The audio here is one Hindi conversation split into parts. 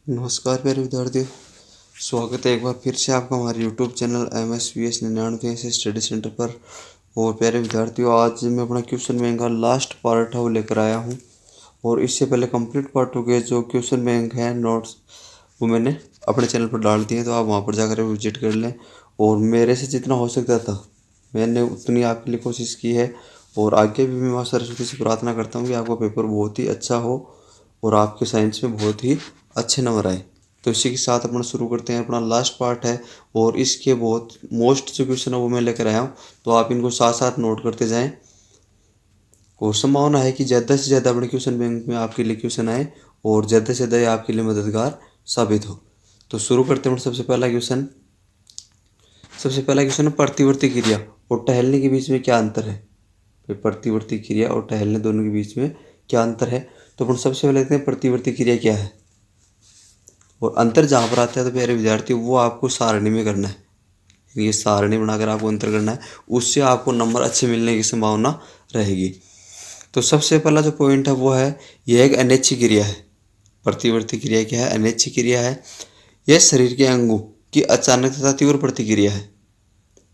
नमस्कार प्यारे विद्यार्थियों। स्वागत है एक बार फिर से आपका हमारे यूट्यूब चैनल MSVS 99 से स्टडी सेंटर पर। और प्यारे विद्यार्थियों, आज मैं अपना क्वेश्चन बैंक का लास्ट पार्ट है वो लेकर आया हूँ। और इससे पहले कंप्लीट पार्ट हो गया जो क्वेश्चन बैंक है नोट्स, वो मैंने अपने चैनल पर डाल दिए, तो आप वहाँ पर जाकर विजिट कर लें। और मेरे से जितना हो सकता था मैंने उतनी आपके लिए कोशिश की है। और आगे भी मैं माँ सरस्वती से प्रार्थना करता हूँ कि आपका पेपर बहुत ही अच्छा हो और आपके साइंस में बहुत ही अच्छे नंबर आए। तो इसी के साथ अपना शुरू करते हैं। अपना लास्ट पार्ट है और इसके बहुत मोस्ट जो क्वेश्चन है वो मैं लेकर आया हूँ, तो आप इनको साथ साथ नोट करते जाएं। और संभावना है कि ज़्यादा से ज़्यादा अपने क्वेश्चन बैंक में आपके लिए क्वेश्चन आए और ज़्यादा से ज़्यादा ये आपके लिए मददगार साबित हो। तो शुरू करते हैं। सबसे पहला क्वेश्चन है प्रतिवर्ती क्रिया और टहलने के बीच में क्या अंतर है। प्रतिवर्ती क्रिया और टहलने दोनों के बीच में क्या अंतर है। तो अपन सबसे पहले देखते हैं प्रतिवर्ती क्रिया क्या है। और अंतर जहाँ पर आता है तो प्यारे विद्यार्थी वो आपको सारणी में करना है। ये सारणी बनाकर आपको अंतर करना है, उससे आपको नंबर अच्छे मिलने की संभावना रहेगी। तो सबसे पहला जो पॉइंट है वो है यह एक अनैच्छिक क्रिया है। प्रतिवर्ती क्रिया क्या है? अनैच्छिक क्रिया है। यह शरीर के अंगों की अचानक तथा तीव्र प्रतिक्रिया है।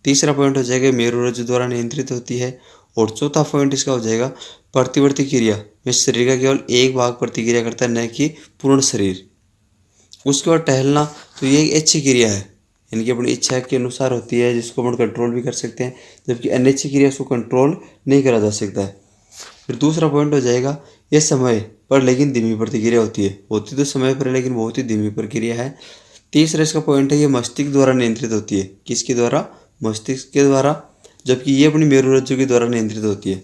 तीसरा पॉइंट हो जाएगा मेरुरज्जु द्वारा नियंत्रित होती है। और चौथा पॉइंट इसका हो जाएगा प्रतिवर्ती क्रिया में शरीर का केवल एक भाग प्रतिक्रिया करता है, न कि पूर्ण शरीर। उसके बाद टहलना, तो ये एक अच्छी क्रिया है, यानी कि अपनी इच्छा के अनुसार होती है, जिसको अपन कंट्रोल भी कर सकते हैं। जबकि अनिच्छा क्रिया उसको कंट्रोल नहीं करा जा सकता है। फिर दूसरा पॉइंट हो जाएगा यह समय पर लेकिन धीमी प्रतिक्रिया होती तो समय पर लेकिन बहुत ही धीमी प्रक्रिया है। तीसरा इसका पॉइंट है ये मस्तिष्क द्वारा नियंत्रित होती है। किसके द्वारा? मस्तिष्क के द्वारा, जबकि ये अपनी मेरुरज्जु के द्वारा नियंत्रित होती है।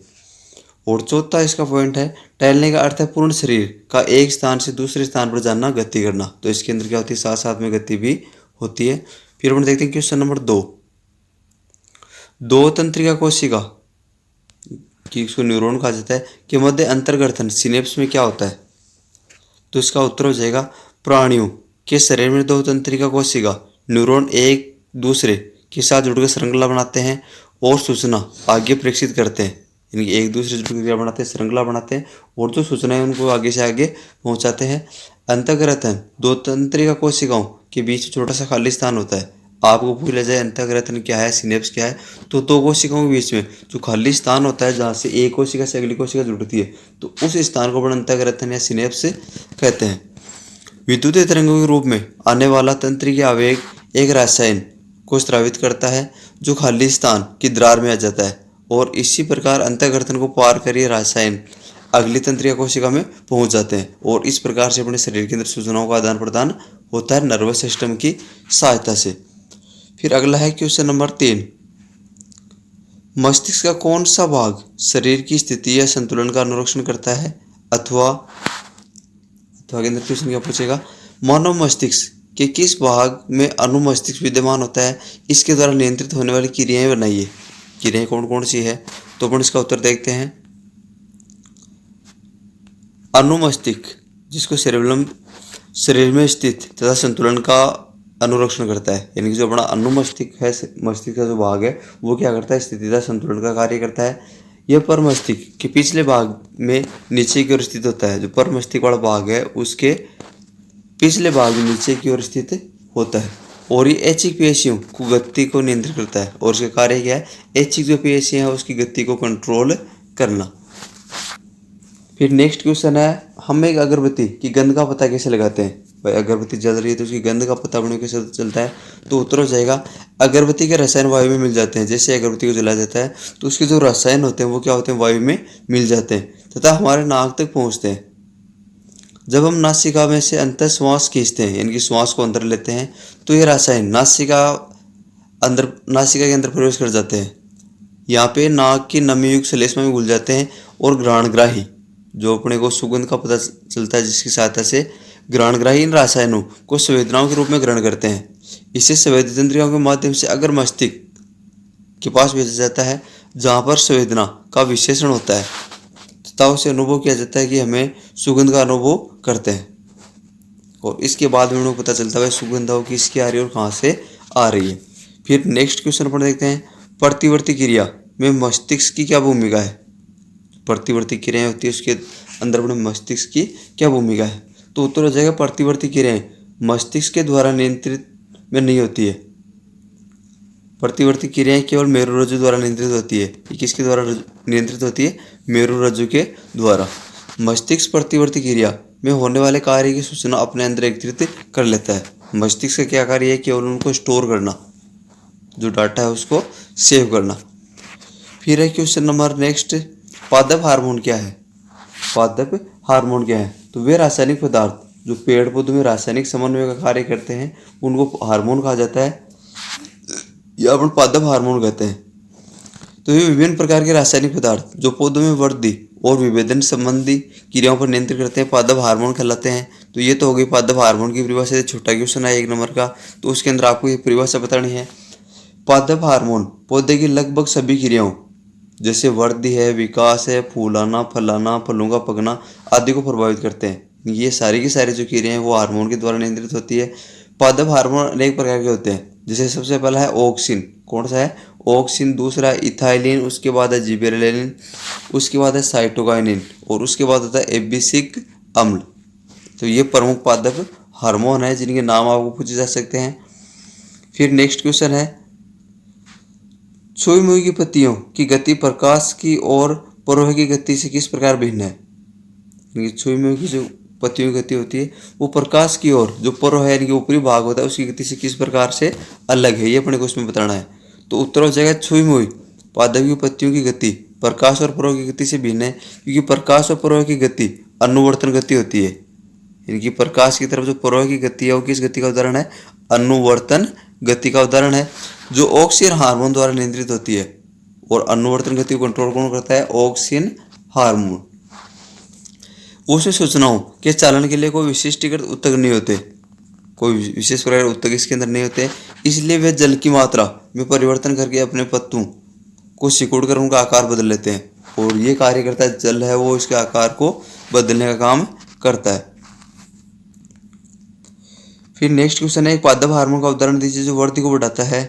और चौथा इसका पॉइंट है टहलने का अर्थ है पूर्ण शरीर का एक स्थान से दूसरे स्थान पर जाना, गति करना। तो इसके अंदर क्या होती है? साथ साथ में गति भी होती है। फिर अपन देखते हैं क्वेश्चन नंबर 2। दो तंत्रिका कोशिका कि इसको न्यूरॉन कहा जाता है कि मध्य अंतर्गठन सिनेप्स में क्या होता है। तो इसका उत्तर हो जाएगा प्राणियों के शरीर में दो तंत्रिका कोशिका न्यूरॉन एक दूसरे के साथ जुड़कर श्रृंखला बनाते हैं और सूचना आगे प्रेषित करते हैं। यानी एक दूसरे से जुड़कर क्या बनाते हैं? श्रृंखला बनाते हैं और जो सूचनाएं उनको आगे से आगे पहुंचाते हैं। अंतःग्रथन दो तंत्रिका कोशिकाओं के बीच छोटा सा खाली स्थान होता है। आपको भूल जाए अंतःग्रथन क्या है, सिनेप्स क्या है, तो दो कोशिकाओं के बीच में जो खाली स्थान होता है जहाँ से एक कोशिका से अगली कोशिका जुड़ती है, तो उस स्थान को अपन अंतःग्रथन या सिनेप्स कहते हैं। विद्युतीय तरंगों के रूप में आने वाला तंत्रिका आवेग एक रसायन को स्रावित करता है जो खाली स्थान की दरार में आ जाता है, और इसी प्रकार अंतःग्रथन को पार कर ये रसायन अगली तंत्रिका कोशिका में पहुंच जाते हैं। और इस प्रकार से अपने शरीर के अंदर सूचनाओं का आदान प्रदान होता है नर्वस सिस्टम की सहायता से। फिर अगला है क्वेश्चन नंबर 3। मस्तिष्क का कौन सा भाग शरीर की स्थिति या संतुलन का अनुरक्षण करता है? अथवा के अंदर क्वेश्चन क्या पूछेगा? मानव मस्तिष्क के किस भाग में अनुमस्तिष्क विद्यमान होता है? इसके द्वारा नियंत्रित होने वाली क्रियाएं बनाइए। क्रियाएं कौन कौन सी है? तो अपन इसका उत्तर देखते हैं। अनुमस्तिष्क जिसको सेरेबेलम शरीर में स्थित तथा संतुलन का अनुरक्षण करता है, यानी कि जो अपना अनुमस्तिष्क है, मस्तिष्क का जो भाग है वो क्या करता है? स्थिति तथा संतुलन का कार्य करता है। यह पर मस्तिष्क के पिछले भाग में नीचे की ओर स्थित होता है। जो पर मस्तिष्क वाला भाग है उसके पिछले भाग में नीचे की ओर स्थित होता है। और ये ऐच्छिक पेशियों को गति को नियंत्रित करता है। और उसका कार्य क्या है? ऐच्छिक जो पेशियां हैं उसकी गति को कंट्रोल करना। फिर नेक्स्ट क्वेश्चन है हम एक अगरबत्ती की गंध का पता कैसे लगाते हैं। भाई अगरबत्ती जल रही है तो उसकी गंध का पता अपने कैसे चलता है? तो उत्तर हो जाएगा अगरबत्ती के रसायन वायु में मिल जाते हैं। जैसे अगरबत्ती को जलाया जाता है तो उसके जो रसायन होते हैं वो क्या होते हैं? वायु में मिल जाते हैं तथा हमारे नाक तक पहुँचते हैं। जब हम नासिका में से अंतर श्वास खींचते हैं, यानी कि श्वास को अंदर लेते हैं, तो ये रसायन नासिका के अंदर प्रवेश कर जाते हैं। यहाँ पे नाक की नमी युक्त श्लेष्मा में घुल जाते हैं और घ्राणग्राही जो अपने को सुगंध का पता चलता है, जिसकी सहायता से घ्राणग्राही इन रसायनों को संवेदनाओं के रूप में ग्रहण करते हैं। इसे संवेदी तंत्रिकाओं के माध्यम से अगर मस्तिष्क के पास भेजा जाता है जहाँ पर संवेदना का विश्लेषण होता है तथा उसे अनुभव किया जाता है कि हमें सुगंध का अनुभव करते हैं। और इसके बाद में उनको पता चलता है सुगंध किसकी आ रही है और कहाँ से आ रही है। फिर नेक्स्ट क्वेश्चन पर देखते हैं प्रतिवर्ती क्रिया में मस्तिष्क की क्या भूमिका है। प्रतिवर्ती क्रियाएं होती है उसके अंदर अपने मस्तिष्क की क्या भूमिका है? तो उत्तर हो जाएगा प्रतिवर्ती क्रियाएं मस्तिष्क के द्वारा नियंत्रित में नहीं होती है। प्रतिवर्ती क्रियाएं केवल मेरुरज्जु द्वारा नियंत्रित होती है। ये किसके द्वारा नियंत्रित होती है? मेरुरज्जु के द्वारा। मस्तिष्क प्रतिवर्ती क्रिया में होने वाले कार्य की सूचना अपने अंदर एकत्रित कर लेता है। मस्तिष्क का क्या कार्य है? केवल उनको स्टोर करना, जो डाटा है उसको सेव करना। फिर है क्वेश्चन नंबर नेक्स्ट, पादप हार्मोन क्या है? पादप हार्मोन क्या है? तो वे रासायनिक पदार्थ जो पेड़ पौधों में रासायनिक समन्वय का कार्य करते हैं उनको हार्मोन कहा जाता है, या अपन पादप हार्मोन कहते हैं। तो ये विभिन्न प्रकार के रासायनिक पदार्थ जो पौधों में वृद्धि और विभेदन संबंधी क्रियाओं पर नियंत्रित करते हैं पादप हार्मोन कहलाते हैं। तो ये तो हो गई पादप हार्मोन की परिभाषा। छोटा क्वेश्चन है 1 नंबर का, तो उसके अंदर आपको ये परिभाषा बतानी है। पादप हार्मोन पौधे की लगभग सभी क्रियाओं जैसे वृद्धि है, विकास है, फूलाना, फलाना, फलों का पकना आदि को प्रभावित करते हैं। ये सारी की सारी जो क्रियाएं हैं वो हार्मोन के द्वारा नियंत्रित होती है। पादप हार्मोन अनेक प्रकार के होते हैं, जैसे सबसे पहला है ऑक्सिन। कौन सा है? ऑक्सिन। दूसरा है इथाइलिन, उसके बाद है जिबेरेलिन, उसके बाद है साइटोकाइनिन और उसके बाद होता है एबिसिक अम्ल। तो ये प्रमुख पादप हार्मोन है जिनके नाम आपको पूछे जा सकते हैं। फिर नेक्स्ट क्वेश्चन है, सूर्यमुखी की पत्तियों की गति प्रकाश की और प्रवाह की गति से किस प्रकार भिन्न है? सूर्यमुखी की जो पत्तियों की गति होती है वो प्रकाश की ओर जो प्रवाह है यानी कि ऊपरी भाग होता है उसकी गति से किस प्रकार से अलग है, ये अपने को उसमें बताना है। तो उत्तर हो जाएगा सूर्यमुखी पादप की पत्तियों की गति प्रकाश और प्रवाह की गति से भिन्न है, क्योंकि प्रकाश और प्रवाह की गति अनुवर्तन गति होती है। यानी कि प्रकाश की तरफ जो प्रवाह की गति है वो किस गति का उदाहरण है? अनुवर्तन गति का उदाहरण है, जो ऑक्सीजन हार्मोन द्वारा नियंत्रित होती है। और अनुवर्तन गति को कंट्रोल कौन करता है? Oxygen hormone. उसमें सूचनाओं के चालन के लिए कोई विशिष्टीकृत ऊतक नहीं होते, कोई विशेष प्रकार के ऊतक इसके अंदर नहीं होते, इसलिए वे जल की मात्रा में परिवर्तन करके अपने पत्तों को सिकुड़ कर उनका आकार बदल लेते हैं। और ये कार्य करता है, जल है वो इसके आकार को बदलने का काम करता है। फिर नेक्स्ट क्वेश्चन है, एक पादप हार्मोन का उदाहरण दीजिए जो वृद्धि को बढ़ाता है।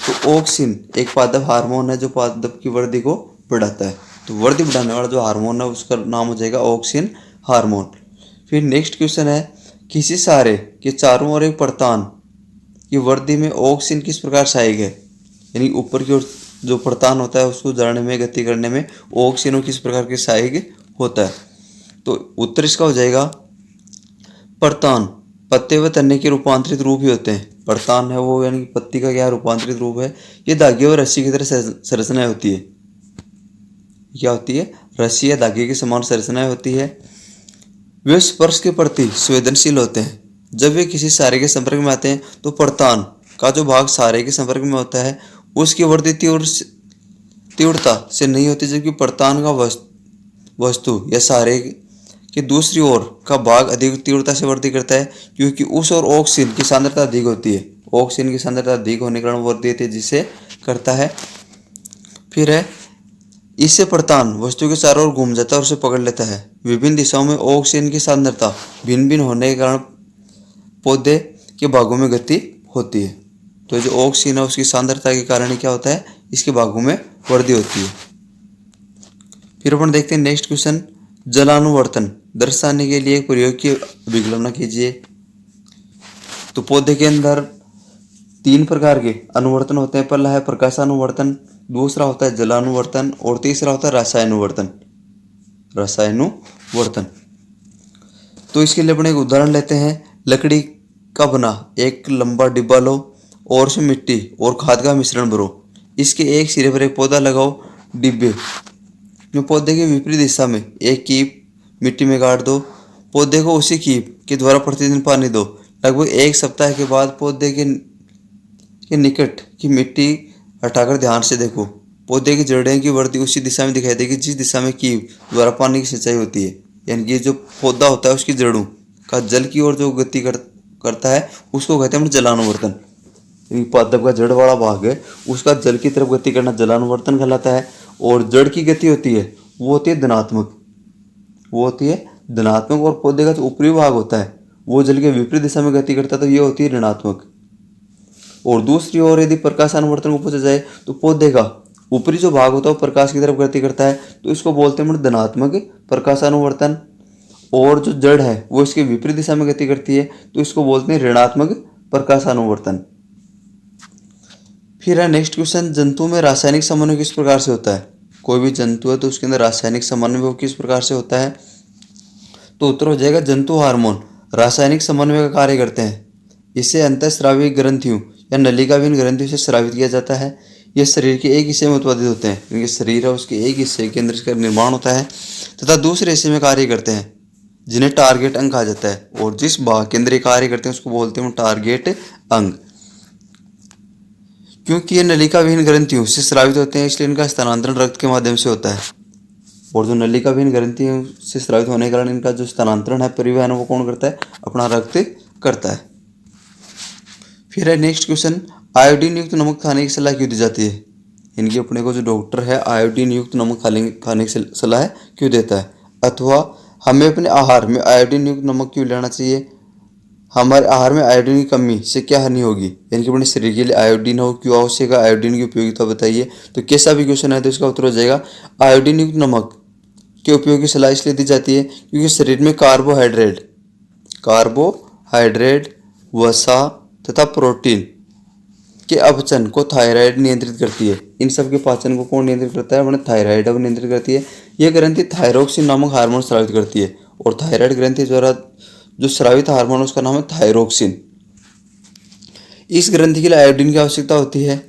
तो ऑक्सिन एक पादप हार्मोन है जो पादप की वृद्धि को बढ़ाता है। तो वृद्धि बढ़ाने वाला जो हार्मोन है उसका नाम हो जाएगा ऑक्सिन हार्मोन। फिर नेक्स्ट क्वेश्चन है, किसी सारे के चारों ओर एक परतान की वृद्धि में ऑक्सिन किस प्रकार सहायक है? यानी ऊपर की ओर जो परतान होता है उसको जड़ने में, गति करने में ऑक्सिन किस प्रकार के सहायक होता है? तो उत्तर इसका हो जाएगा परतान पत्ते व तने के रूपांतरित रूप ही होते हैं। परतान है वो यानी पत्ती का क्या रूपांतरित रूप है। ये धागे और रस्सी की तरह संरचनाएं होती है। क्या होती है? रस्सी या धागे की समान संरचनाएं होती है। वे स्पर्श के प्रति संवेदनशील होते हैं। जब वे किसी सारे के संपर्क में आते हैं तो परतान का जो भाग सारे के संपर्क में होता है उसकी वृद्धि तीव्रता से नहीं होती, जबकि परतान का वस्तु या सारे कि दूसरी ओर का भाग अधिक तीव्रता से वृद्धि करता है, क्योंकि उस ओर ऑक्सीजन की सांद्रता अधिक होती है। ऑक्सीजन की सांद्रता अधिक होने के कारण वृद्धि होती है जिसे करता है। फिर है, इससे परतान वस्तु के चारों ओर घूम जाता है और उसे पकड़ लेता है। विभिन्न दिशाओं में ऑक्सीजन की सांद्रता भिन्न भिन्न होने के कारण पौधे के भागों में गति होती है। तो जो ऑक्सीजन है उसकी सांद्रता के कारण क्या होता है? इसके भागों में वृद्धि होती है। फिर अपन देखते हैं नेक्स्ट क्वेश्चन, जलानुवर्तन दर्शाने के लिए एक प्रयोग की अभिकल्पना कीजिए। तो पौधे के अंदर 3 प्रकार के अनुवर्तन होते हैं। पहला है प्रकाशानुवर्तन, दूसरा होता है जलानुवर्तन और तीसरा होता है रसायनुवर्तन। तो इसके लिए अपने एक उदाहरण लेते हैं। लकड़ी का बना एक लंबा डिब्बा लो और उसमें मिट्टी और खाद का मिश्रण भरो। इसके एक सिरे पर एक पौधा लगाओ। डिब्बे में पौधे के विपरीत दिशा में एक कीप मिट्टी में गाड़ दो। पौधे को उसी कीप के द्वारा प्रतिदिन पानी दो। लगभग 1 सप्ताह के बाद पौधे के निकट की मिट्टी हटाकर ध्यान से देखो। पौधे की जड़ें की वृद्धि उसी दिशा में दिखाई देगी जिस दिशा में कीप द्वारा पानी की सिंचाई होती है। यानी कि जो पौधा होता है उसकी जड़ों का जल की ओर जो गति करता है उसको कहते हैं जलानुवर्तन। पादप का जड़ वाला भाग है उसका जल की तरफ गति करना जलानुवर्तन कहलाता है। और जड़ की गति होती है वो होती है धनात्मक, और पौधे का जो ऊपरी भाग होता है वो जल के विपरीत दिशा में गति करता है, तो ये होती है ऋणात्मक। और दूसरी ओर यदि प्रकाशानुवर्तन को पूछा जाए तो पौधे का ऊपरी जो भाग होता है वो प्रकाश की तरफ गति करता है, तो इसको बोलते हैं धनात्मक प्रकाशानुवर्तन। और जो जड़ है वो इसके विपरीत दिशा में गति करती है, तो इसको बोलते हैं ऋणात्मक प्रकाशानुवर्तन। फिर है नेक्स्ट क्वेश्चन, जंतु में रासायनिक समन्वय किस प्रकार से होता है? कोई भी जंतु है तो उसके अंदर रासायनिक समन्वय वो किस प्रकार से होता है? तो उत्तर हो जाएगा जंतु हार्मोन रासायनिक समन्वय का कार्य करते हैं। इसे अंतःस्रावी ग्रंथियों या नलिकाविहीन ग्रंथियों से स्रावित किया जाता है। यह शरीर के एक हिस्से में उत्पादित होते हैं, क्योंकि शरीर है उसके एक हिस्से के अंदर इसका निर्माण होता है तथा दूसरे हिस्से में कार्य करते हैं, जिन्हें टारगेट अंग कहा जाता है। और जिस भाग के अंदर ये कार्य करते हैं उसको बोलते हैं टारगेट अंग। क्योंकि ये नलिकाविहीन ग्रंथियों से स्रावित होते हैं, इसलिए इनका स्थानांतरण रक्त के माध्यम से होता है। और जो नलिकाविहीन ग्रंथियों से स्रावित होने के कारण इनका जो स्थानांतरण है, परिवहन, वो कौन करता है? अपना रक्त करता है। फिर है नेक्स्ट क्वेश्चन, आयोडीन युक्त नमक खाने की सलाह क्यों दी जाती है? इनकी अपने को जो डॉक्टर है आयोडीन युक्त नमक खाने की सलाह क्यों देता है? अथवा हमें अपने आहार में आयोडीन युक्त नमक क्यों लेना चाहिए? हमारे आहार में आयोडीन की कमी से क्या हानि होगी? यानी कि अपने शरीर के लिए आयोडीन हो क्यों आवश्यक है? आयोडीन की उपयोगिता बताइए। तो कैसा भी क्वेश्चन है तो इसका उत्तर हो जाएगा आयोडीन युक्त नमक के उपयोग की सलाह इसलिए दी जाती है क्योंकि शरीर में कार्बोहाइड्रेट, वसा तथा प्रोटीन के अपचन को थायराइड नियंत्रित करती है। इन सब के पाचन को कौन नियंत्रित करता है? अपने थायराइड नियंत्रित करती है। यह ग्रंथि थायरोक्सिन नामक हार्मोन स्रावित करती है, और थायराइड ग्रंथि द्वारा जो स्रावित हार्मोन उसका नाम है थायरोक्सिन। इस ग्रंथि के लिए आयोडीन की आवश्यकता होती है,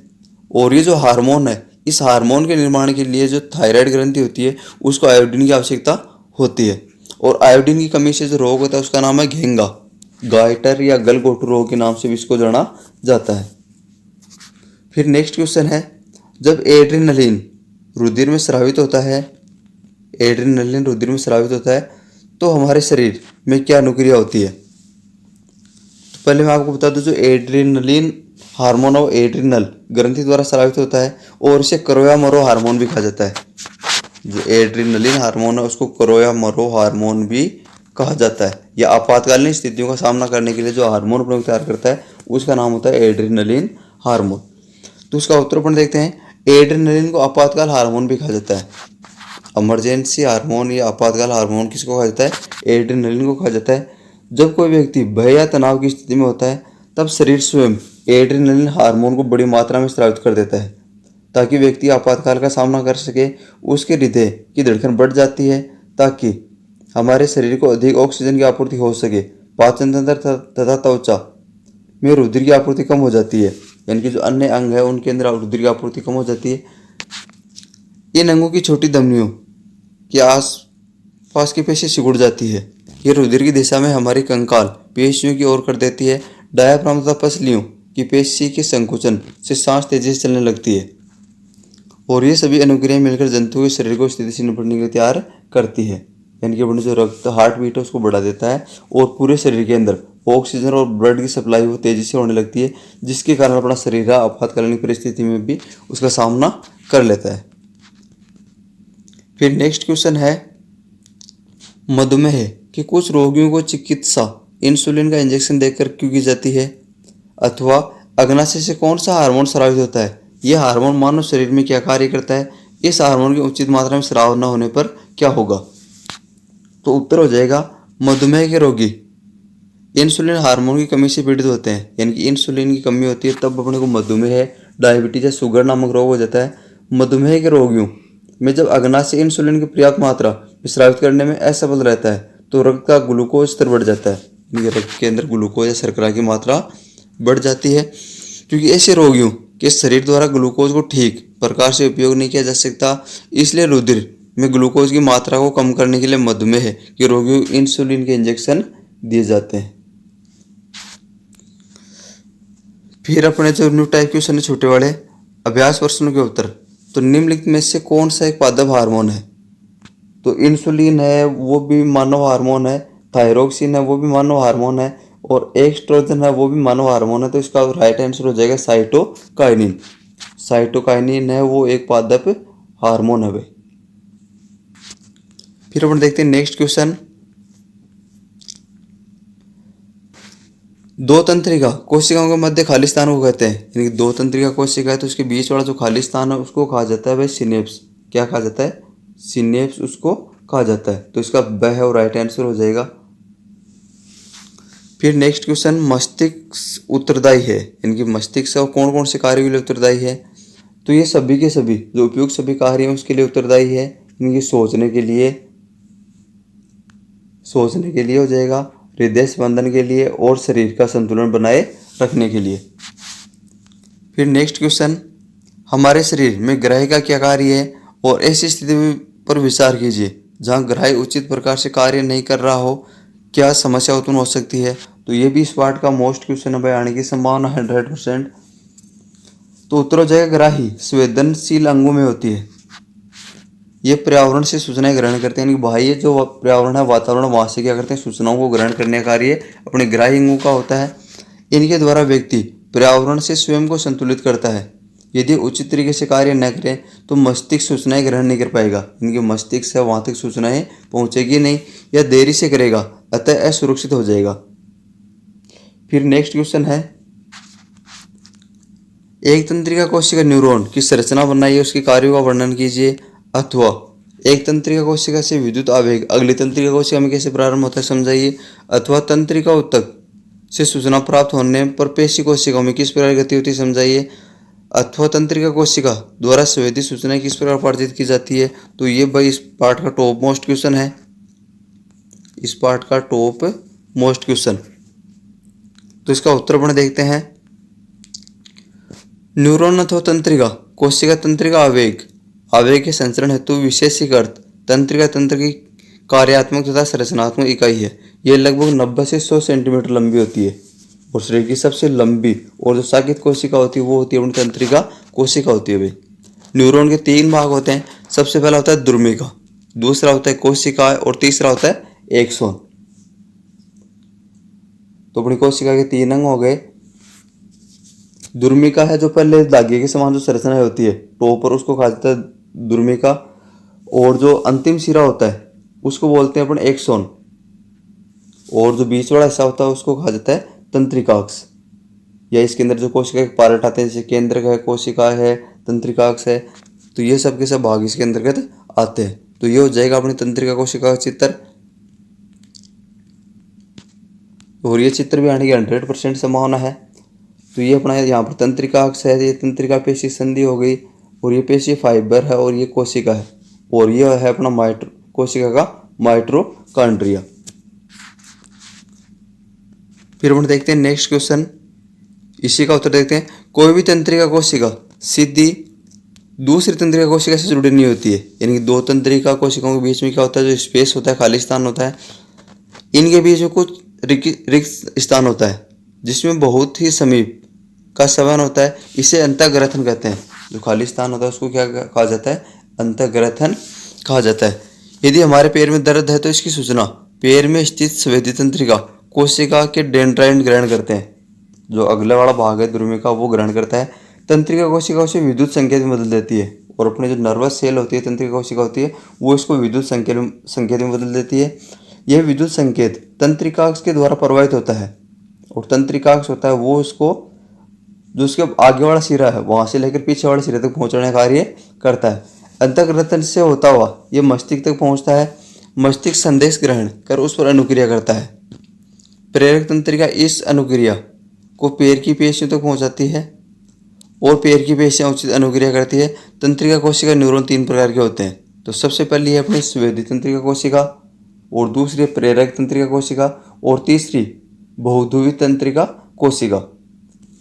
और ये जो हार्मोन है, इस हार्मोन के निर्माण के लिए जो थायराइड ग्रंथि होती है उसको आयोडीन की आवश्यकता होती है। और आयोडीन की कमी से जो रोग होता है उसका नाम है घेंगा, गाइटर या गलघोटू रोग के नाम से भी इसको जाना जाता है। फिर नेक्स्ट क्वेश्चन है, जब एड्रेनलिन रुधिर में स्रावित होता है तो हमारे शरीर में क्या अनुक्रिया होती है? तो पहले मैं आपको बता दूं, जो एड्रेनलिन हार्मोन है वो एड्रिनल ग्रंथि द्वारा स्रावित होता है, और इसे करोया मरो हार्मोन भी कहा जाता है। जो एड्रेनलिन हार्मोन है उसको करोया मरो हार्मोन भी कहा जाता है। यह आपातकालीन स्थितियों का सामना करने के लिए जो हार्मोन अपने तैयार करता है उसका नाम होता है एड्रेनलिन हार्मोन। तो उसका उत्तर अपन देखते हैं, एड्रेनलिन को आपातकाल हार्मोन भी कहा जाता है। इमरजेंसी हार्मोन या आपातकाल हार्मोन किसको कहा जाता है? एड्रेनलिन को कहा जाता है। जब कोई व्यक्ति भय या तनाव की स्थिति में होता है तब शरीर स्वयं एड्रेनलिन हार्मोन को बड़ी मात्रा में स्रावित कर देता है, ताकि व्यक्ति आपातकाल का सामना कर सके। उसके हृदय की धड़कन बढ़ जाती है ताकि हमारे शरीर को अधिक ऑक्सीजन की आपूर्ति हो सके। पाचन तंत्र तथा त्वचा में रुधिर की आपूर्ति कम हो जाती है, यानी कि जो अन्य अंग है उनके अंदर रुधिर की आपूर्ति कम हो जाती है। इन अंगों की छोटी धमनियों के आसपास की पेशी सिकुड़ जाती है। ये रुधिर की दिशा में हमारी कंकाल पेशियों की ओर कर देती है। डायाफ्राम तथा पसलियों की पेशी के संकुचन से सांस तेजी से चलने लगती है, और ये सभी अनुक्रियाएं मिलकर जंतु के शरीर को स्थिति से निपटने के लिए तैयार करती है। यानी कि अपने जो रक्त हार्ट बीट है उसको बढ़ा देता है, और पूरे शरीर के अंदर ऑक्सीजन और ब्लड की सप्लाई वो तेजी से होने लगती है, जिसके कारण अपना शरीर आपातकालीन परिस्थिति में भी उसका सामना कर लेता है। फिर नेक्स्ट क्वेश्चन है, मधुमेह के कुछ रोगियों को चिकित्सा इंसुलिन का इंजेक्शन देकर क्यों की जाती है? अथवा अग्नाशय से कौन सा हार्मोन स्रावित होता है? यह हार्मोन मानव शरीर में क्या कार्य करता है? इस हार्मोन की उचित मात्रा में स्राव न होने पर क्या होगा? तो उत्तर हो जाएगा, मधुमेह के रोगी इंसुलिन हार्मोन की कमी से पीड़ित होते हैं। यानी कि इंसुलिन की कमी होती है तब अपने को मधुमेह, डायबिटीज या शुगर नामक रोग हो जाता है। मधुमेह के रोगियों में जब अग्नाशय इंसुलिन की पर्याप्त मात्रा स्रावित करने में असफल रहता है तो रक्त का ग्लूकोज स्तर बढ़ जाता है, यानी रक्त के अंदर ग्लूकोज या शर्करा की मात्रा बढ़ जाती है। क्योंकि ऐसे रोगियों के शरीर द्वारा ग्लूकोज को ठीक प्रकार से उपयोग नहीं किया जा सकता, इसलिए रुधिर में ग्लूकोज की मात्रा को कम करने के लिए मधुमेह के रोगियों को इंसुलिन के इंजेक्शन दिए जाते हैं। फिर अपने जो न्यू टाइप क्वेश्चन है छोटे वाले, अभ्यास प्रश्नों के उत्तर। तो निम्नलिखित में से कौन सा एक पादप हार्मोन है? तो इंसुलिन है वो भी मानव हार्मोन है, थायरोक्सिन है वो भी मानव हार्मोन है, और एस्ट्रोजन है वो भी मानव हार्मोन है। तो इसका राइट आंसर हो जाएगा साइटोकाइनिन। साइटोकाइनिन है वो एक पादप हार्मोन है भाई। फिर अपन देखते हैं नेक्स्ट क्वेश्चन, दो तंत्रिका कोशिकाओं के मध्य खाली स्थान को कहते हैं। यानी कि दो तंत्रिका कोशिका है तो उसके बीच वाला जो खाली स्थान है उसको कहा जाता है भाई सिनेप्स। क्या कहा जाता है? सिनेप्स उसको कहा जाता है। तो इसका ब है और राइट आंसर हो जाएगा। फिर नेक्स्ट क्वेश्चन, मस्तिष्क उत्तरदायी है, इनकी मस्तिष्क और कौन कौन से कार्यों के लिए उत्तरदायी है? तो ये सभी के सभी जो उपयुक्त सभी कार्य हैं उसके लिए उत्तरदायी है। इनकी सोचने के लिए हो जाएगा, हृदय स्पंदन के लिए और शरीर का संतुलन बनाए रखने के लिए। फिर नेक्स्ट क्वेश्चन, हमारे शरीर में ग्रह का क्या कार्य है? और ऐसी स्थिति पर विचार कीजिए जहाँ ग्रह उचित प्रकार से कार्य नहीं कर रहा हो, क्या समस्या उत्पन्न हो सकती है? तो ये भी इस पार्ट का मोस्ट क्वेश्चन है भाई, आने की संभावना 100%। तो उत्तर हो जाएगा ग्राही संवेदनशील अंगों में होती है। ये पर्यावरण से सूचनाएं ग्रहण करते हैं, यानी बाह्य जो पर्यावरण है, वातावरण, वहाँ से क्या करते हैं, सूचनाओं को ग्रहण करने का कार्य अपने ग्राही अंगों का होता है। इनके द्वारा व्यक्ति पर्यावरण से स्वयं को संतुलित करता है। यदि उचित तरीके से कार्य न करें तो मस्तिष्क सूचनाएं ग्रहण नहीं कर पाएगा, इनके मस्तिष्क से वहाँ तक सूचनाएं पहुँचेगी नहीं या देरी से करेगा, अतः असुरक्षित हो जाएगा। फिर नेक्स्ट क्वेश्चन है, एक तंत्रिका कोशिका न्यूरॉन की संरचना बनाइए, उसके कार्यों का वर्णन कीजिए। अथवा एक तंत्रिका कोशिका से विद्युत आवेग अगली तंत्रिका कोशिका में कैसे प्रारंभ होता है समझाइए। अथवा तंत्रिका ऊतक से सूचना प्राप्त होने पर पेशी कोशिकाओं में किस प्रकार गति होती है समझाइए। अथवा तंत्रिका कोशिका द्वारा संवेदी सूचनाएं किस प्रकार पारित की जाती है। तो ये भाई इस पार्ट का टॉप मोस्ट क्वेश्चन है, इस पार्ट का टॉप मोस्ट क्वेश्चन। तो इसका उत्तर अपन देखते हैं, न्यूरॉन अथवा तंत्रिका कोशिका तंत्रिका आवेग के संचरण हेतु विशेषीकृत तंत्रिका तंत्र की कार्यात्मक तथा संरचनात्मक इकाई है। यह लगभग 90 से 100 सेंटीमीटर लंबी होती है और शरीर की सबसे लंबी और जो साकित कोशिका होती है वो होती है अपनी तंत्रिका कोशिका होती है भाई। न्यूरॉन के 3 भाग होते हैं, सबसे पहला होता है द्रुमिका, दूसरा होता है कोशिका और तीसरा होता है एक्सोन। तो अपनी कोशिका के 3 अंग हो गए। द्रुमिका है जो पहले धागे के समान जो संरचना होती है टॉप पर, उसको कहा जाता है द्रुमिका, और जो अंतिम सिरा होता है उसको बोलते हैं अपन एक्सोन, और जो बीच वाला हिस्सा होता है उसको कहा जाता है तंत्रिकाक्ष। या इसके अंदर जो कोशिका के पार्ट आते हैं जैसे केंद्रक है, कोशिका है, तंत्रिकाक्ष है, तो ये सब के सब भाग इसके अंतर्गत आते हैं। तो ये हो जाएगा अपनी तंत्रिका कोशिका का चित्र, और ये चित्र भी आने की 100% संभावना है। तो ये अपना यहाँ पर तंत्रिकाक्ष है, ये तंत्रिका पेशी संधि हो गई, और ये पेशी फाइबर है, और ये कोशिका है, और ये है अपना कोशिका का माइटोकॉन्ड्रिया। फिर हम देखते हैं नेक्स्ट क्वेश्चन, इसी का उत्तर देखते हैं। कोई भी तंत्रिका कोशिका सीधी दूसरी तंत्रिका कोशिका से जुड़ी नहीं होती है, यानी कि 2 तंत्रिका कोशिकाओं के बीच में क्या होता है, जो स्पेस होता है, खाली स्थान होता है, इनके बीच में कुछ रिक्त स्थान होता है जिसमें बहुत ही समीप का संवहन होता है, इसे अंतःग्रथन कहते हैं। जो खाली स्थान होता है उसको क्या कहा जाता है, अंतःग्रथन कहा जाता है। यदि हमारे पैर में दर्द है तो इसकी सूचना पैर में स्थित संवेदी तंत्रिका कोशिका के डेंड्राइट ग्रहण करते हैं, जो अगला वाला भाग है द्रुमिका वो ग्रहण करता है। तंत्रिका कोशिका उसे विद्युत संकेत में बदल देती है, और अपने जो नर्वस सेल होती है, तंत्रिका कोशिका होती है, वो इसको विद्युत संकेत में बदल देती है। यह विद्युत संकेत तंत्रिकाक्ष के द्वारा प्रवाहित होता है, और तंत्रिकाक्ष होता है वो उसको जो उसके आगे वाला सिरा है वहां से लेकर पीछे वाले सिरे तक पहुंचाने का कार्य करता है। अंतःग्रथन से होता हुआ यह मस्तिष्क तक पहुंचता है, मस्तिष्क संदेश ग्रहण कर उस पर अनुक्रिया करता है। प्रेरक तंत्रिका इस अनुक्रिया को पैर की पेशियों तक पहुंचाती है, और पैर की पेशियां उचित अनुक्रिया करती है। तंत्रिका कोशिका न्यूरॉन 3 प्रकार के होते हैं। तो सबसे पहली है अपनी संवेदी तंत्रिका कोशिका, और दूसरी प्रेरक तंत्रिका कोशिका, और तीसरी बहुध्रुवी तंत्रिका कोशिका।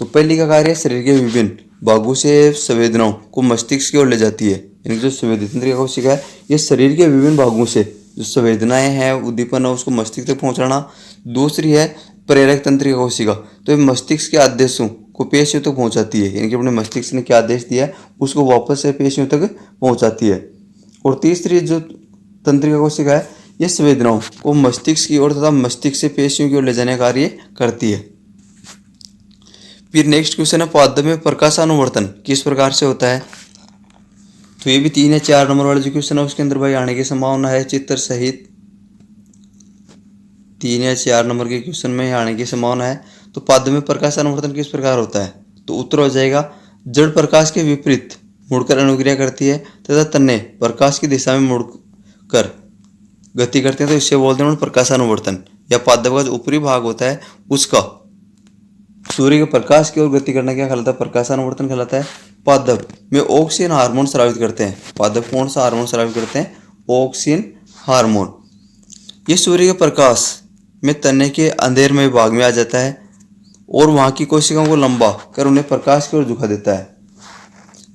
तो पहली का कार्य शरीर के विभिन्न भागों से संवेदनाओं को मस्तिष्क की ओर ले जाती है, यानी जो संवेदी तंत्रिका कोशिका है ये शरीर के विभिन्न भागों से जो संवेदनाएं हैं, उद्दीपन है, उसको मस्तिष्क तक पहुंचाना। दूसरी है प्रेरक तंत्रिका कोशिका, तो ये मस्तिष्क के आदेशों को पेशियों तक पहुंचाती है, यानी कि अपने मस्तिष्क ने क्या आदेश दिया है उसको वापस से पेशियों तक पहुंचाती है। और तीसरी जो तंत्रिका कोशिका है ये संवेदनाओं को मस्तिष्क की ओर तथा मस्तिष्क से पेशियों की ओर ले जाने का कार्य करती है। फिर नेक्स्ट क्वेश्चन है, पादप में प्रकाशानुवर्तन किस प्रकार से होता है। तो ये भी 3 या 4 नंबर वाले जो क्वेश्चन है उसके अंदर भाई आने की संभावना है चित्र सहित। 3 या 4 नंबर के क्वेश्चन में आने की संभावना है। तो पादप में प्रकाशानुवर्तन किस प्रकार होता है। तो उत्तर हो जाएगा, जड़ प्रकाश के विपरीत मुड़कर अनुक्रिया करती है तथा तन्ने प्रकाश की दिशा में मुड़कर गति करते हैं तो इससे बोलते हैं प्रकाशानुवर्तन। या पादप का जो ऊपरी भाग होता है उसका सूर्य के प्रकाश की ओर गति करना क्या कहलाता है? प्रकाशानुवर्तन कहलाता है। पादप में ऑक्सीजन हार्मोन स्रावित करते हैं। पादप कौन सा हार्मोन स्रावित करते हैं? Oxygen hormone. ये सूर्य के प्रकाश में तने के अंधेरमय भाग में आ जाता है और वहां की कोशिकाओं को लंबा कर उन्हें प्रकाश की ओर झुका देता है।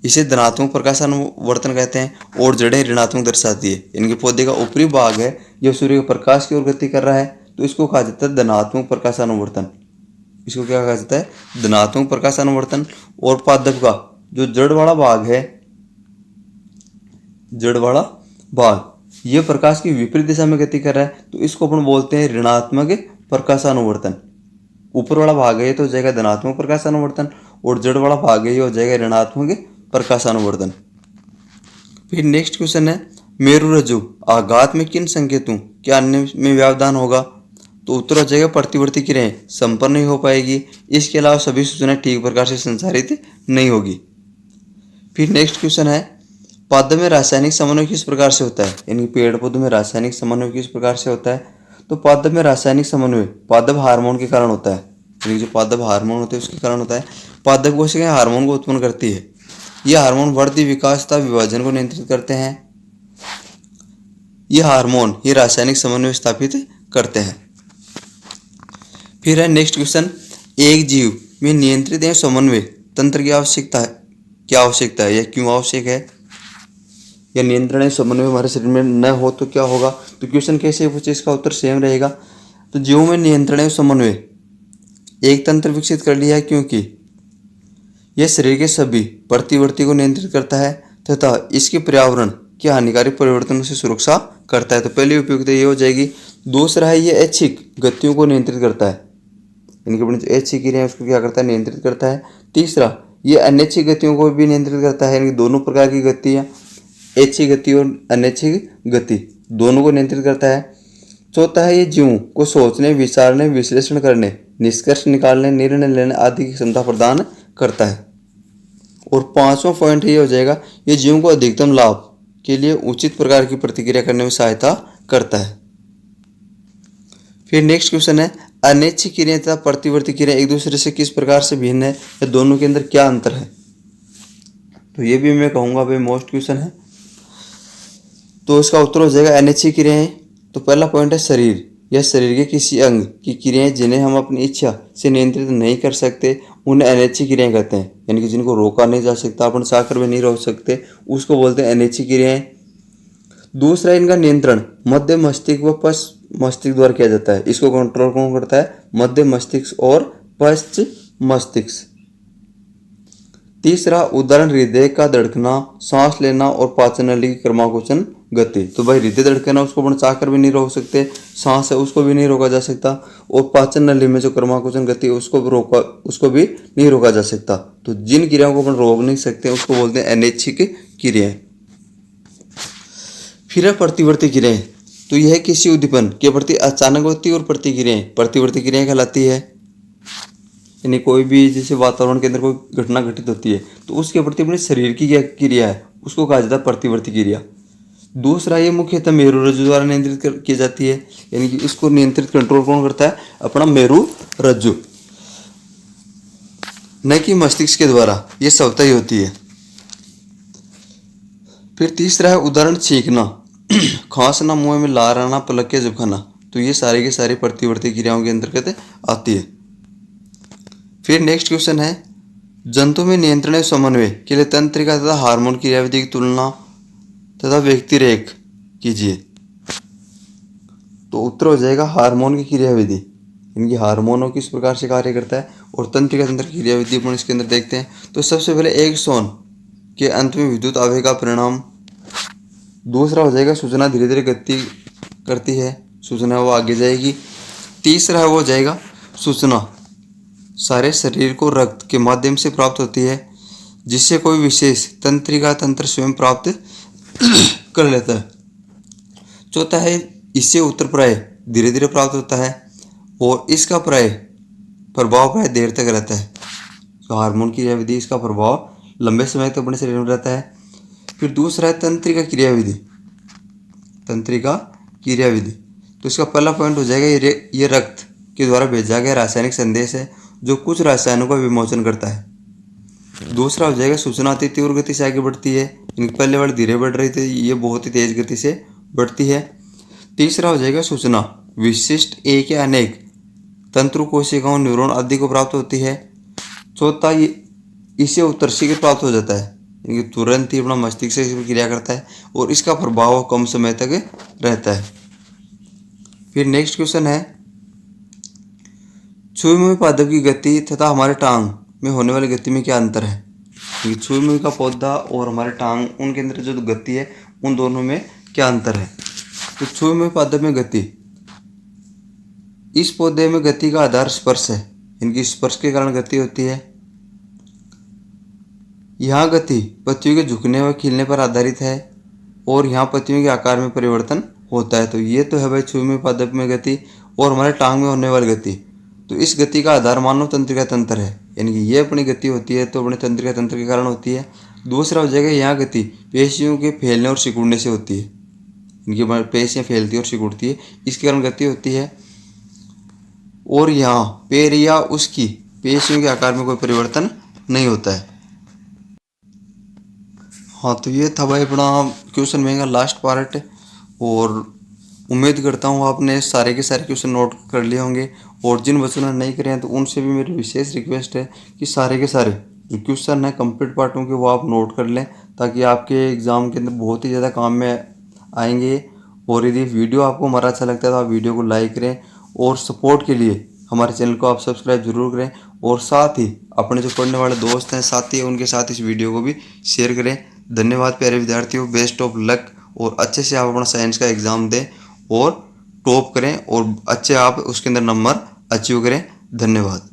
इसे धनात्मक प्रकाशानुवर्तन कहते हैं। और जड़ें ऋणात्मक दर्शाती है। इनके पौधे का ऊपरी भाग है जो सूर्य के प्रकाश की ओर गति कर रहा है तो इसको कहा जाता है धनात्मक प्रकाशानुवर्तन। इसको क्या कहा जाता है? धनात्मक प्रकाशानुवर्तन। और पादप का जो जड़ वाला भाग है, जड़ वाला भाग, ये प्रकाश की विपरीत दिशा में गति कर रहा है तो इसको अपन बोलते हैं ऋणात्मक प्रकाशानुवर्तन। ऊपर वाला भाग है ये तो हो जाएगा धनात्मक प्रकाशानुवर्तन और जड़ वाला भाग है ये हो जाएगा ऋणात्मक प्रकाशानुवर्तन। फिर नेक्स्ट क्वेश्चन है, मेरुरज्जु आघात में किन संकेतों के आने में व्यवधान होगा? तो उत्तर हो जाएगा प्रतिवर्ती क्रियाएं संपन्न नहीं हो पाएगी। इसके अलावा सभी सूचनाएं ठीक प्रकार से संचारित नहीं होगी। फिर नेक्स्ट क्वेश्चन है, पादप में रासायनिक समन्वय किस प्रकार से होता है? यानी पेड़ पौधों में रासायनिक समन्वय किस प्रकार से होता है? तो पादप में रासायनिक समन्वय पादप हार्मोन के कारण होता है। यानी जो पादप हार्मोन होते हैं उसके कारण होता है। पादप कोशिकाएं हार्मोन को उत्पन्न करती है। ये हार्मोन वृद्धि, विकास तथा विभाजन को नियंत्रित करते हैं। ये हार्मोन ये रासायनिक समन्वय स्थापित करते हैं। फिर है नेक्स्ट क्वेश्चन, एक जीव में नियंत्रित एवं समन्वय तंत्र की आवश्यकता है, क्या आवश्यकता है या क्यों आवश्यक है? या नियंत्रण एवं समन्वय हमारे शरीर में न हो तो क्या होगा? तो क्वेश्चन कैसे पूछे इसका उत्तर सेम रहेगा। तो जीवों में नियंत्रण एवं समन्वय एक तंत्र विकसित कर लिया है क्योंकि यह शरीर के सभी प्रतिवर्ती को नियंत्रित करता है तथा इसके पर्यावरण के हानिकारक परिवर्तनों से सुरक्षा करता है। तो पहली उपयुक्तता ये हो जाएगी। दूसरा है ये ऐच्छिक गतियों को नियंत्रित करता है। इनके अपनी जो ऐच्छिक क्रिया है उसको क्या करता है? नियंत्रित करता है। तीसरा ये अनैच्छिक गतियों को भी नियंत्रित करता है। यानी दोनों प्रकार की गतियाँ, ऐच्छिक गति और अनैच्छिक गति, दोनों को नियंत्रित करता है। चौथा है ये जीवों को सोचने, विचारने, विश्लेषण करने, निष्कर्ष निकालने, निर्णय लेने आदि की क्षमता प्रदान करता है। और पांचवा पॉइंट ये हो जाएगा, ये जीवों को अधिकतम लाभ के लिए उचित प्रकार की प्रतिक्रिया करने में सहायता करता है। फिर नेक्स्ट क्वेश्चन है, अनैच्छिक क्रिया तथा प्रतिवर्ती क्रिया एक दूसरे से किस प्रकार से भिन्न है या दोनों के अंदर क्या अंतर है? तो ये भी मैं कहूँगा भाई मोस्ट क्वेश्चन है। तो इसका उत्तर हो जाएगा अनैच्छिक क्रियाएं। तो पहला पॉइंट है शरीर या शरीर के किसी अंग की क्रियाएं जिन्हें हम अपनी इच्छा से नियंत्रित नहीं कर सकते उन्हें अनैच्छिक क्रियाएं कहते हैं। यानी कि जिनको रोका नहीं जा सकता, अपन चाहकर भी नहीं रोक सकते, उसको बोलते हैं अनैच्छिक क्रियाएं। दूसरा इनका नियंत्रण मध्य मस्तिष्क व पश्च मस्तिष्क द्वारा किया जाता है। इसको कंट्रोल कौन करता है? मध्य मस्तिष्क और पश्च मस्तिष्क। तीसरा उदाहरण हृदय का धड़कना, सांस लेना और पाचन नली की क्रमागोचन गति। तो भाई हृदय धड़कना उसको अपन चाहकर भी नहीं रोक सकते, सांस है उसको भी नहीं रोका जा सकता, और पाचन नली में जो क्रमागोचन गति है उसको भी नहीं रोका जा सकता। तो जिन क्रियाओं को अपन रोक नहीं सकते उसको बोलते हैं अनैच्छिक क्रियाएं। फिर है प्रतिवर्ती क्रियाएं। तो यह किसी उद्दीपन के प्रति अचानक होती और प्रतिक्रियाएं प्रतिवर्ती क्रियाएं कहलाती है। यानी कोई भी जैसे वातावरण के अंदर कोई घटना घटित होती है तो उसके प्रति अपने शरीर की क्या क्रिया है उसको कहा जाता है प्रतिवर्ती क्रिया। दूसरा ये मुख्यतः मेरुरज्जु द्वारा नियंत्रित की जाती है। यानी कि इसको नियंत्रित कंट्रोल कौन करता है? अपना मेरुरज्जु, न कि मस्तिष्क के द्वारा, ये स्वतः ही होती है। फिर तीसरा है उदाहरण छींकना, खांसना, मुंह में लार आना, पलक के झुकाना। तो ये सारी की सारी प्रतिवर्ती क्रियाओं के अंतर्गत आती है। फिर नेक्स्ट क्वेश्चन है, जंतु में नियंत्रण और समन्वय के लिए तंत्रिका तथा हार्मोन क्रियाविधि की तुलना तथा व्यक्तिरेख कीजिए। तो उत्तर हो जाएगा हार्मोन की क्रियाविधि। इनकी हार्मोनों किस प्रकार से कार्य करता है और तंत्रिका तंत्र की क्रियाविधि अपन इसके अंदर देखते हैं। तो सबसे पहले एक सोन के अंत में विद्युत आवेग का परिणाम। दूसरा हो जाएगा सूचना धीरे धीरे गति करती है, सूचना वो आगे जाएगी। तीसरा है वो हो जाएगा सूचना सारे शरीर को रक्त के माध्यम से प्राप्त होती है जिससे कोई विशेष तंत्रिका तंत्र स्वयं प्राप्त कर लेता है। चौथा है इससे उत्तर प्राय धीरे धीरे प्राप्त होता है और इसका प्रभाव प्राय देर तक रहता है। तो हार्मोन की क्रियाविधि इसका प्रभाव लंबे समय तक अपने शरीर में रहता है। फिर दूसरा है तंत्रिका क्रियाविधि। तंत्रिका क्रियाविधि। तो इसका पहला पॉइंट हो जाएगा ये रक्त के द्वारा भेजा गया रासायनिक संदेश है जो कुछ रसायनों का विमोचन करता है। दूसरा हो जाएगा सूचना अति तीव्र गति से आगे बढ़ती है। इनकी पहले वाली धीरे बढ़ रही थी, ये बहुत ही तेज गति से बढ़ती है। तीसरा हो जाएगा सूचना विशिष्ट एक या अनेक तंत्र कोशिकाओं, न्यूरॉन आदि को प्राप्त होती है। चौथा, इसे उत्तरशीघ्र प्राप्त हो जाता है, यानी तुरंत ही अपना मस्तिष्क से क्रिया करता है और इसका प्रभाव कम समय तक रहता है। फिर नेक्स्ट क्वेश्चन है, छुई मुई पादप की गति तथा हमारे टांग में होने वाली गति में क्या अंतर है? छुई मुई का पौधा और हमारे टांग, उनके अंदर जो गति है उन दोनों में क्या अंतर है? तो छुई मुई पादप में गति, इस पौधे में गति का आधार स्पर्श है, इनकी स्पर्श के कारण गति होती है। यहाँ गति पत्तियों के झुकने व खिलने पर आधारित है और यहाँ पत्तियों के आकार में परिवर्तन होता है। तो ये तो है भाई छुई मुई पादप में गति और हमारे टांग में होने वाली गति। तो इस गति का आधार मानव तंत्रिका तंत्र है, यानी कि ये अपनी गति होती है तो अपने तंत्रिका तंत्र के कारण होती है। दूसरा हो जाएगा यहाँ गति पेशियों के फैलने और सिकुड़ने से होती है, इनकी पेशियाँ फैलती है और सिकुड़ती है, इसके कारण गति होती है। और यहाँ पैर या उसकी पेशियों के आकार में कोई परिवर्तन नहीं होता है। हाँ, तो ये था भाई अपना क्वेश्चन बैंक का लास्ट पार्ट और उम्मीद करता हूँ आपने सारे के सारे क्वेश्चन नोट कर लिए होंगे और जिन बच्चों ने नहीं करे हैं तो उनसे भी मेरी विशेष रिक्वेस्ट है कि सारे के सारे जो क्वेश्चन हैं कंप्लीट पार्टों के वो आप नोट कर लें ताकि आपके एग्ज़ाम के अंदर बहुत ही ज़्यादा काम में आएंगे। और यदि वीडियो आपको हमारा अच्छा लगता है तो आप वीडियो को लाइक करें और सपोर्ट के लिए हमारे चैनल को आप सब्सक्राइब जरूर करें और साथ ही अपने जो पढ़ने वाले दोस्त हैं साथी हैं उनके साथ इस वीडियो को भी शेयर करें। धन्यवाद प्यारे विद्यार्थियों, बेस्ट ऑफ लक और अच्छे से आप अपना साइंस का एग्ज़ाम दें और टॉप करें और अच्छे आप उसके अंदर नंबर अचीव करें। धन्यवाद।